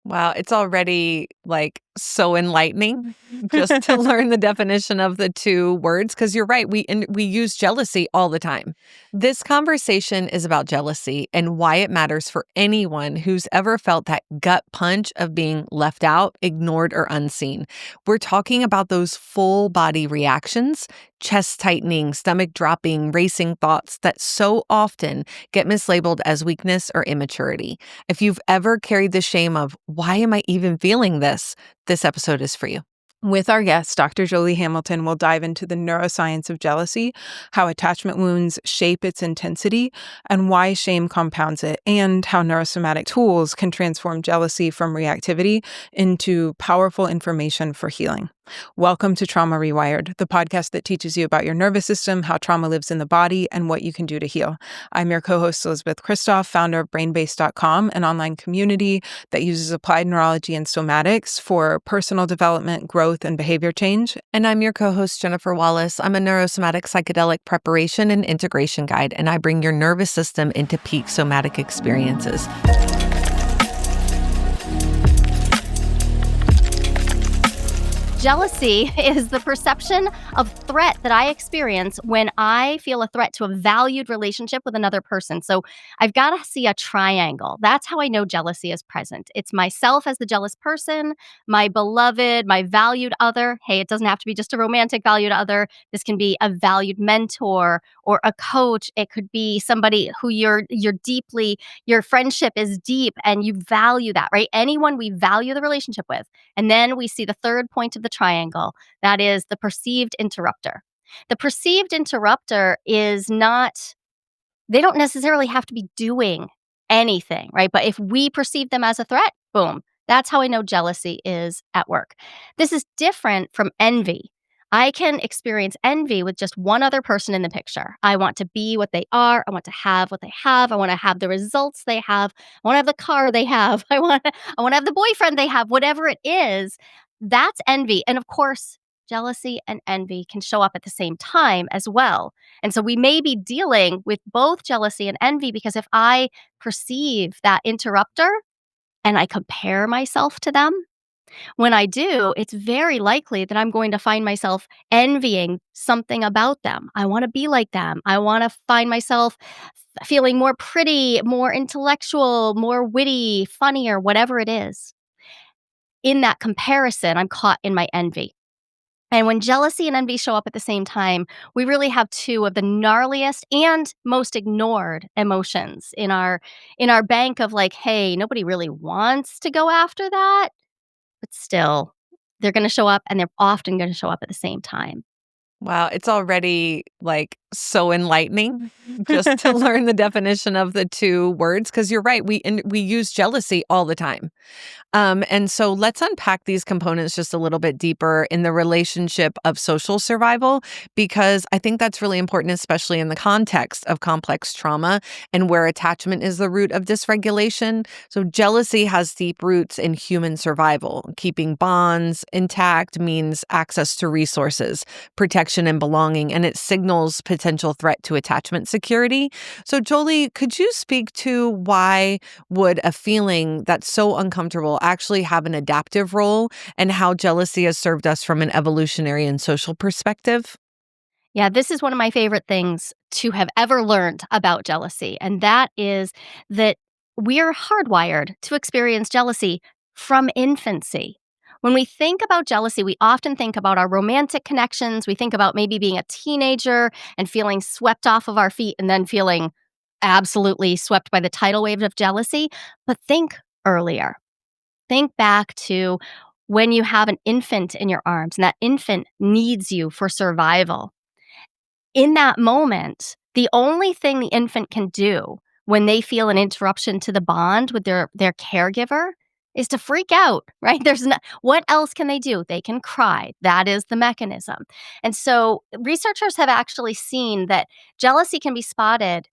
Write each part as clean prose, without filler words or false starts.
Wow, it's already like so enlightening just to learn the definition of the two words because you're right, we use jealousy all the time. This conversation is about jealousy and why it matters for anyone who's ever felt that gut punch of being left out, ignored, or unseen. We're talking about those full body reactions, chest tightening, stomach dropping, racing thoughts that so often get mislabeled as weakness or immaturity. If you've ever carried the shame of, why am I even feeling this? This episode is for you. With our guest, Dr. Joli Hamilton, will dive into the neuroscience of jealousy, how attachment wounds shape its intensity, and why shame compounds it, and how neurosomatic tools can transform jealousy from reactivity into powerful information for healing. Welcome to Trauma Rewired, the podcast that teaches you about your nervous system, how trauma lives in the body, and what you can do to heal. I'm your co-host, Elisabeth Kristof, founder of BrainBase.com, an online community that uses applied neurology and somatics for personal development, growth, and behavior change. And I'm your co-host, Jennifer Wallace. I'm a neurosomatic psychedelic preparation and integration guide, and I bring your nervous system into peak somatic experiences. Jealousy is the perception of threat that I experience when I feel a threat to a valued relationship with another person. So I've got to see a triangle. That's how I know jealousy is present. It's myself as the jealous person, my beloved, my valued other. Hey, it doesn't have to be just a romantic valued other. This can be a valued mentor or a coach. It could be somebody who your friendship is deep and you value that, right? Anyone we value the relationship with. And then we see the third point of the triangle. That is the perceived interrupter. The perceived interrupter is not, they don't necessarily have to be doing anything, right? But if we perceive them as a threat, boom, that's how I know jealousy is at work. This is different from envy. I can experience envy with just one other person in the picture. I want to be what they are. I want to have what they have. I want to have the results they have. I want to have the car they have. I want to have the boyfriend they have, whatever it is. That's envy. And of course, jealousy and envy can show up at the same time as well. And so we may be dealing with both jealousy and envy because if I perceive that interrupter and I compare myself to them, when I do, it's very likely that I'm going to find myself envying something about them. I want to be like them. I want to find myself feeling more pretty, more intellectual, more witty, funnier, whatever it is. In that comparison, I'm caught in my envy. And when jealousy and envy show up at the same time, we really have two of the gnarliest and most ignored emotions in our bank of like, hey, nobody really wants to go after that. But still, they're going to show up and they're often going to show up at the same time. Wow, it's already like so enlightening just to learn the definition of the two words because you're right, we use jealousy all the time. And so let's unpack these components just a little bit deeper in the relationship of social survival, because I think that's really important, especially in the context of complex trauma and where attachment is the root of dysregulation. So jealousy has deep roots in human survival. Keeping bonds intact means access to resources, protection, and belonging, and it signals potential threat to attachment security. So Joli, could you speak to why would a feeling that's so uncomfortable actually have an adaptive role and how jealousy has served us from an evolutionary and social perspective? Yeah, this is one of my favorite things to have ever learned about jealousy, and that is that we're hardwired to experience jealousy from infancy. When we think about jealousy, we often think about our romantic connections. We think about maybe being a teenager and feeling swept off of our feet and then feeling absolutely swept by the tidal wave of jealousy. But think earlier. Think back to when you have an infant in your arms and that infant needs you for survival. In that moment, the only thing the infant can do when they feel an interruption to the bond with their caregiver is to freak out, right? What else can they do? They can cry. That is the mechanism. And so researchers have actually seen that jealousy can be spotted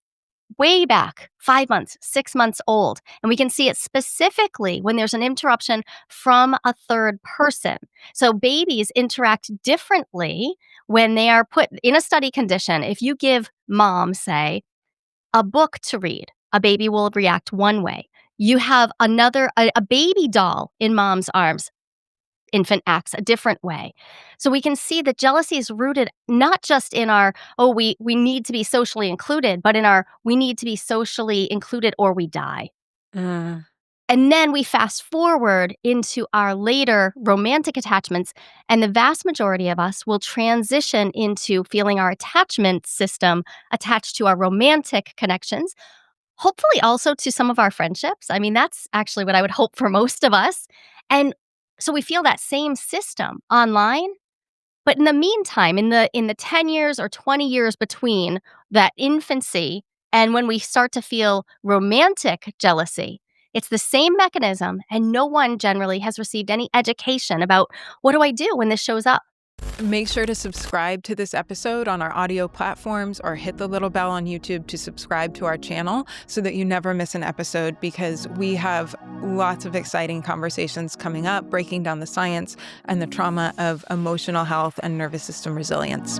way back, 5 months, 6 months old. And we can see it specifically when there's an interruption from a third person. So babies interact differently when they are put in a study condition. If you give mom, say, a book to read, a baby will react one way. You have a baby doll in mom's arms. Infant acts a different way. So we can see that jealousy is rooted not just in our, we need to be socially included, but in our, we need to be socially included or we die. Mm. And then we fast forward into our later romantic attachments, and the vast majority of us will transition into feeling our attachment system attached to our romantic connections, hopefully also to some of our friendships. I mean, that's actually what I would hope for most of us. And so we feel that same system online. But in the meantime, in the 10 years or 20 years between that infancy and when we start to feel romantic jealousy, it's the same mechanism, and no one generally has received any education about what do I do when this shows up. Make sure to subscribe to this episode on our audio platforms or hit the little bell on YouTube to subscribe to our channel so that you never miss an episode, because we have lots of exciting conversations coming up, breaking down the science and the trauma of emotional health and nervous system resilience.